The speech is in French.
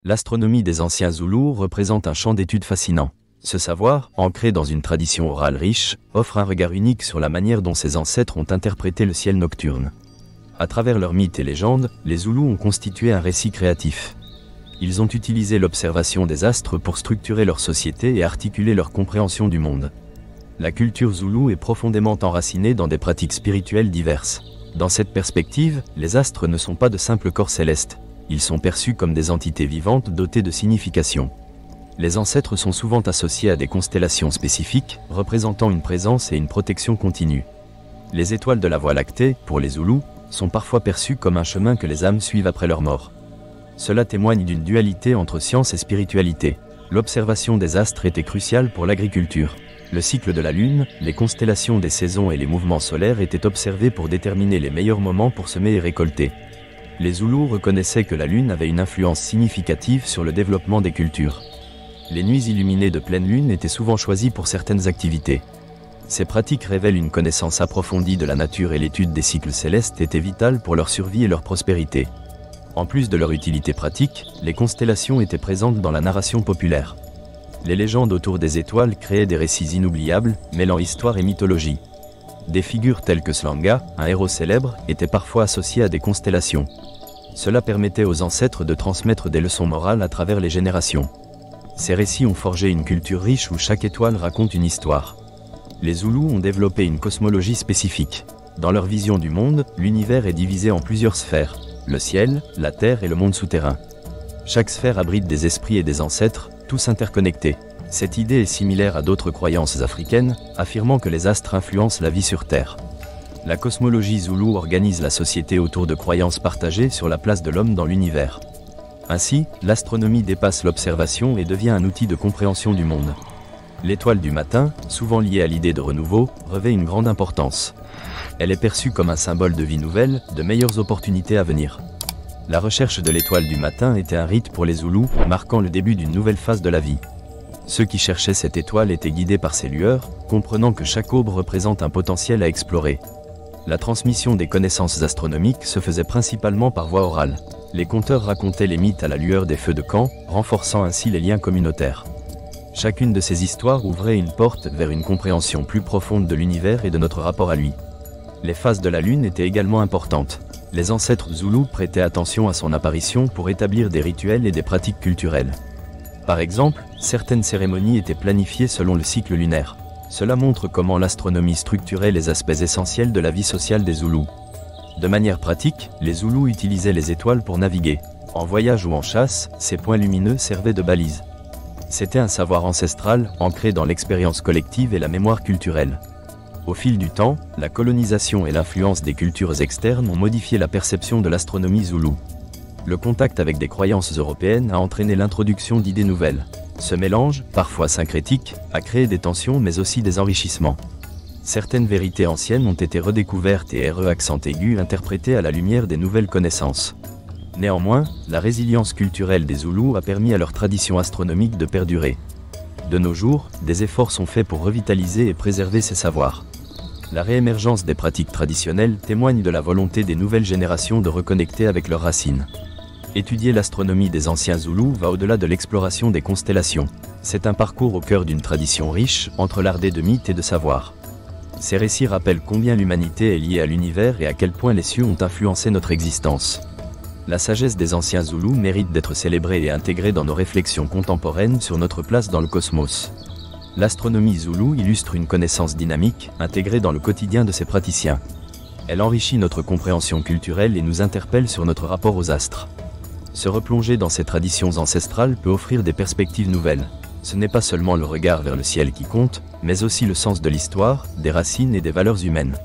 L'astronomie des anciens Zoulous représente un champ d'études fascinant. Ce savoir, ancré dans une tradition orale riche, offre un regard unique sur la manière dont ses ancêtres ont interprété le ciel nocturne. À travers leurs mythes et légendes, les Zoulous ont constitué un récit créatif. Ils ont utilisé l'observation des astres pour structurer leur société et articuler leur compréhension du monde. La culture zoulou est profondément enracinée dans des pratiques spirituelles diverses. Dans cette perspective, les astres ne sont pas de simples corps célestes. Ils sont perçus comme des entités vivantes dotées de signification. Les ancêtres sont souvent associés à des constellations spécifiques, représentant une présence et une protection continue. Les étoiles de la Voie lactée, pour les Zoulous, sont parfois perçues comme un chemin que les âmes suivent après leur mort. Cela témoigne d'une dualité entre science et spiritualité. L'observation des astres était cruciale pour l'agriculture. Le cycle de la Lune, les constellations des saisons et les mouvements solaires étaient observés pour déterminer les meilleurs moments pour semer et récolter. Les Zoulous reconnaissaient que la Lune avait une influence significative sur le développement des cultures. Les nuits illuminées de pleine Lune étaient souvent choisies pour certaines activités. Ces pratiques révèlent une connaissance approfondie de la nature et l'étude des cycles célestes était vitale pour leur survie et leur prospérité. En plus de leur utilité pratique, les constellations étaient présentes dans la narration populaire. Les légendes autour des étoiles créaient des récits inoubliables, mêlant histoire et mythologie. Des figures telles que Slanga, un héros célèbre, étaient parfois associées à des constellations. Cela permettait aux ancêtres de transmettre des leçons morales à travers les générations. Ces récits ont forgé une culture riche où chaque étoile raconte une histoire. Les Zoulous ont développé une cosmologie spécifique. Dans leur vision du monde, l'univers est divisé en plusieurs sphères, le ciel, la terre et le monde souterrain. Chaque sphère abrite des esprits et des ancêtres, tous interconnectés. Cette idée est similaire à d'autres croyances africaines, affirmant que les astres influencent la vie sur Terre. La cosmologie zoulou organise la société autour de croyances partagées sur la place de l'homme dans l'univers. Ainsi, l'astronomie dépasse l'observation et devient un outil de compréhension du monde. L'étoile du matin, souvent liée à l'idée de renouveau, revêt une grande importance. Elle est perçue comme un symbole de vie nouvelle, de meilleures opportunités à venir. La recherche de l'étoile du matin était un rite pour les Zoulous, marquant le début d'une nouvelle phase de la vie. Ceux qui cherchaient cette étoile étaient guidés par ses lueurs, comprenant que chaque aube représente un potentiel à explorer. La transmission des connaissances astronomiques se faisait principalement par voie orale. Les conteurs racontaient les mythes à la lueur des feux de camp, renforçant ainsi les liens communautaires. Chacune de ces histoires ouvrait une porte vers une compréhension plus profonde de l'univers et de notre rapport à lui. Les phases de la Lune étaient également importantes. Les ancêtres zoulous prêtaient attention à son apparition pour établir des rituels et des pratiques culturelles. Par exemple, certaines cérémonies étaient planifiées selon le cycle lunaire. Cela montre comment l'astronomie structurait les aspects essentiels de la vie sociale des Zoulous. De manière pratique, les Zoulous utilisaient les étoiles pour naviguer. En voyage ou en chasse, ces points lumineux servaient de balises. C'était un savoir ancestral, ancré dans l'expérience collective et la mémoire culturelle. Au fil du temps, la colonisation et l'influence des cultures externes ont modifié la perception de l'astronomie zoulou. Le contact avec des croyances européennes a entraîné l'introduction d'idées nouvelles. Ce mélange, parfois syncrétique, a créé des tensions mais aussi des enrichissements. Certaines vérités anciennes ont été redécouvertes et accent aigu interprétées à la lumière des nouvelles connaissances. Néanmoins, la résilience culturelle des Zoulous a permis à leur tradition astronomique de perdurer. De nos jours, des efforts sont faits pour revitaliser et préserver ces savoirs. La réémergence des pratiques traditionnelles témoigne de la volonté des nouvelles générations de reconnecter avec leurs racines. Étudier l'astronomie des anciens Zoulous va au-delà de l'exploration des constellations. C'est un parcours au cœur d'une tradition riche, entrelardée de mythes et de savoirs. Ces récits rappellent combien l'humanité est liée à l'univers et à quel point les cieux ont influencé notre existence. La sagesse des anciens Zoulous mérite d'être célébrée et intégrée dans nos réflexions contemporaines sur notre place dans le cosmos. L'astronomie zoulou illustre une connaissance dynamique, intégrée dans le quotidien de ses praticiens. Elle enrichit notre compréhension culturelle et nous interpelle sur notre rapport aux astres. Se replonger dans ces traditions ancestrales peut offrir des perspectives nouvelles. Ce n'est pas seulement le regard vers le ciel qui compte, mais aussi le sens de l'histoire, des racines et des valeurs humaines.